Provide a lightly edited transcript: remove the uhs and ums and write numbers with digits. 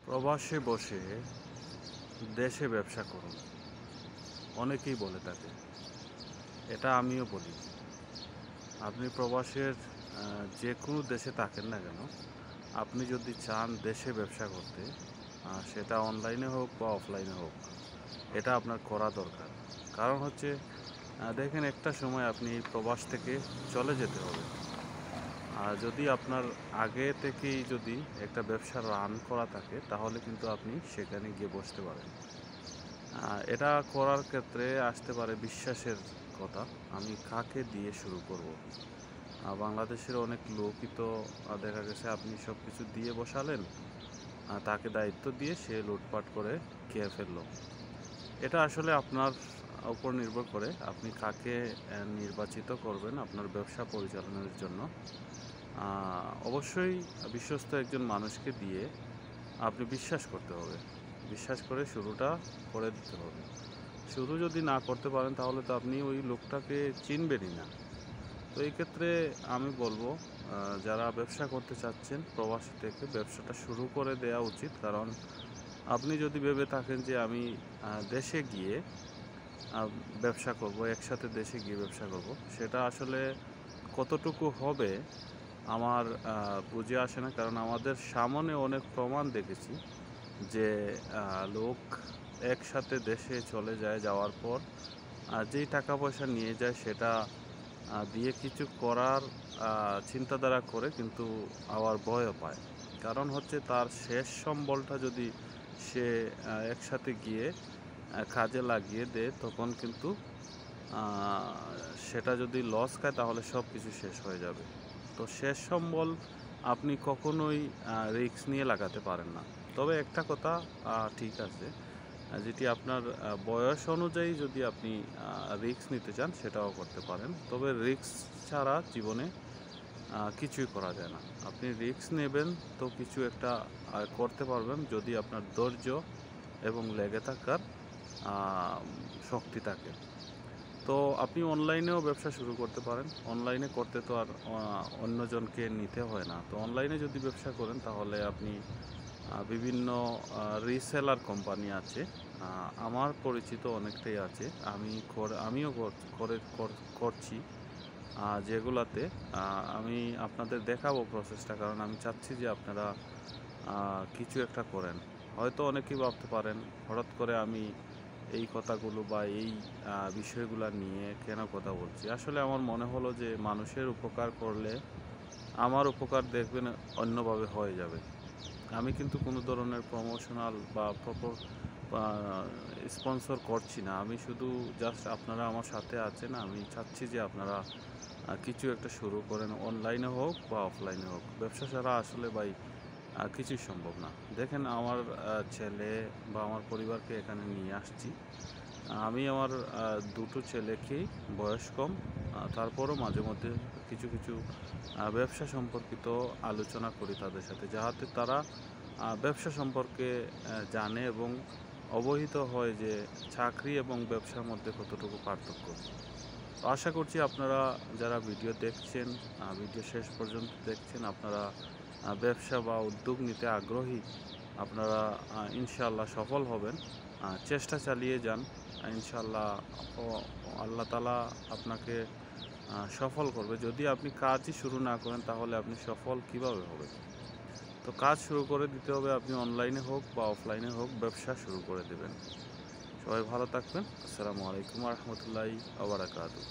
প্রবাসে বসে দেশে ব্যবসা করুন, অনেকেই বলে থাকে। এটা আমিও বলি। আপনি প্রবাসের যে কোনো দেশে থাকেন না কেন, আপনি যদি চান দেশে ব্যবসা করতে, সেটা অনলাইনে হোক বা অফলাইনে হোক, এটা আপনার করা দরকার। কারণ হচ্ছে, দেখেন, একটা সময় আপনি প্রবাস থেকে চলে যেতে হবে। আর যদি আপনার আগে থেকেই যদি একটা ব্যবসা রান করা থাকে, তাহলে কিন্তু আপনি সেখানে গিয়ে বসতে পারেন। এটা করার ক্ষেত্রে আসতে পারে বিশ্বাসের কথা। আমি কাকে দিয়ে শুরু করব? বাংলাদেশের অনেক লোকই তো দেখা গেছে আপনি সব কিছু দিয়ে বসালেন, তাকে দায়িত্ব দিয়ে সে লুটপাট করে খেয়ে ফেললো। এটা আসলে আপনার উপর নির্ভর করে আপনি কাকে নির্বাচিত করবেন আপনার ব্যবসা পরিচালনার জন্য। অবশ্যই বিশ্বস্ত একজন মানুষকে দিয়ে আপনি বিশ্বাস করতে হবে। বিশ্বাস করে শুরুটা করে দিতে হবে। শুরু যদি না করতে পারেন তাহলে তো আপনি ওই লোকটাকে চিনবেনই না। তো এই ক্ষেত্রে আমি বলবো, যারা ব্যবসা করতে চাচ্ছেন প্রবাসী থেকে ব্যবসাটা শুরু করে দেওয়া উচিত। কারণ আপনি যদি ভেবে থাকেন যে আমি দেশে গিয়ে ব্যবসা করব, একসাথে দেশে গিয়ে ব্যবসা করব, সেটা আসলে কতটুকু হবে আমার বুঝে আসে না। কারণ আমাদের সামনে অনেক প্রমাণ দেখেছি যে লোক একসাথে দেশে চলে যায়, যাওয়ার পর যেই টাকা পয়সা নিয়ে যায় সেটা দিয়ে কিছু করার চিন্তাধারা করে, কিন্তু আবার ভয়ও পায়। কারণ হচ্ছে তার শেষ সম্বলটা যদি সে একসাথে গিয়ে কাজে লাগিয়ে দেয়, তখন কিন্তু সেটা যদি লস খায় তাহলে সব কিছু শেষ হয়ে যাবে। তো শেষ সম্বল আপনি কখনোই রিস্ক নিয়ে লাগাতে পারেন না। তবে একটা কথা ঠিক আছে, যেটি আপনার বয়স অনুযায়ী যদি আপনি রিস্ক নিতে চান সেটাও করতে পারেন। তবে রিস্ক ছাড়া জীবনে কিছুই করা যায় না। আপনি রিস্ক নেবেন তো কিছু একটা করতে পারবেন যদি আপনার ধৈর্য এবং লেগে থাকার শক্তি থাকে। তো আপনি অনলাইনেও ব্যবসা শুরু করতে পারেন। অনলাইনে করতে তো আর অন্যজনকে নিতে হয় না। তো অনলাইনে যদি ব্যবসা করেন তাহলে আপনি বিভিন্ন রিসেলার কোম্পানি আছে। আমার পরিচিত অনেকটাই আছে। আমিও করছি, যেগুলাতে আমি আপনাদের দেখাবো প্রসেসটা। কারণ আমি চাচ্ছি যে আপনারা কিছু একটা করেন। হয়তো অনেকেই ভাবতে পারেন হঠাৎ করে আমি এই কথাগুলো বা এই বিষয়গুলো নিয়ে কেন কথা বলছি। আসলে আমার মনে হলো যে মানুষের উপকার করলে আমার উপকার দেখবেন অন্যভাবে হয়ে যাবে। আমি কিন্তু কোনো ধরনের প্রমোশনাল বা স্পন্সর করছি না। আমি শুধু জাস্ট আপনারা আমার সাথে আছেন, আমি চাচ্ছি যে আপনারা কিছু একটা শুরু করেন, অনলাইনে হোক বা অফলাইনে হোক। ব্যবসা ছাড়া আসলে ভাই কিছুই সম্ভব না। দেখেন, আমার ছেলে বা আমার পরিবারকে এখানে নিয়ে আসছি। আমি আমার দুটো ছেলেকেই, বয়স কম, তারপরও মাঝে মধ্যে কিছু কিছু ব্যবসা সম্পর্কিত আলোচনা করি তাদের সাথে, যাহাতে তারা ব্যবসা সম্পর্কে জানে এবং অবহিত হয় যে চাকরি এবং ব্যবসার মধ্যে কতটুকু পার্থক্য। তো আশা করছি আপনারা যারা ভিডিও দেখছেন, ভিডিও শেষ পর্যন্ত দেখছেন, আপনারা ব্যবসা বা উদ্যোগ নিতে আগ্রহী। আপনারা ইনশাআল্লাহ সফল হবেন। চেষ্টা চালিয়ে যান। ইনশাআল্লাহ আল্লাহ তাআলা আপনাকে সফল করবে। যদি আপনি কাজই শুরু না করেন তাহলে আপনি সফল কিভাবে হবেন? তো কাজ শুরু করে দিতে হবে। আপনি অনলাইনে হোক বা অফলাইনে হোক ব্যবসা শুরু করে দেবেন। সবাই ভালো থাকবেন। আসসালামু আলাইকুম ওয়া রাহমাতুল্লাহি ওয়া বারাকাতুহু।